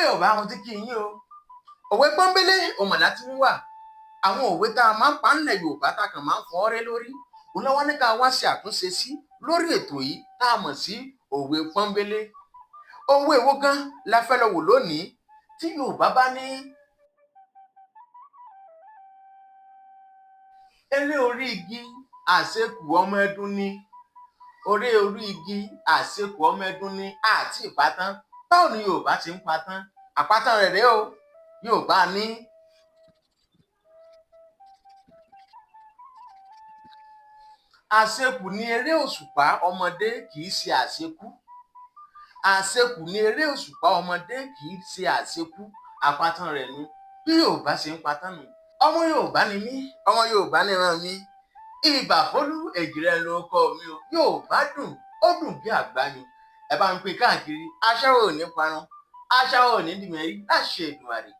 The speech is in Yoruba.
Yorùbá mo ti kí yín o. Òwe pọ́nbélé òmò láti ń wà. Àwọn òwe tá a máa ń pa nílẹ̀ Yorùbá tá a kàn máa ń fọ́ rẹ́ lórí. Òun lọ́wọ́ ní ká wá ṣe àtúnṣe sí lórí ètò yìí tá a mọ̀ sí òwe pọ́nbélé. Òwe èwo gan la fẹ́ lọ wò lónìí tí Yorùbá bá ní eré orí igi àṣekù ọmọ ẹdun ni. Orí igi àṣekù ọmọ ẹdun ni àti ìpátán. Báwo ni Yorùbá ti ń patán? Àpátán rẹ̀ rèé o. Yorùbá ní àṣekù ni eré òṣùpá ọmọdé kì í ṣe àṣekú. Àṣekù ni eré òṣùpá ọmọdé kì í ṣe àṣekú. Àpátán rẹ̀ nu bí Yorùbá ṣe ń patán nù. Ọmọ Yorùbá ni mí, ọmọ Yorùbá ni ràn mí. Ìbà Fólú Èjìrẹ lórúkọ mi o. Yorùbá dùn, ó dùn bí àgbáyé. Ẹ bá ń pín káàkiri, àṣà ò ní parun, àṣà ò ní dìmẹ́rí láṣẹ Èdùmàrè.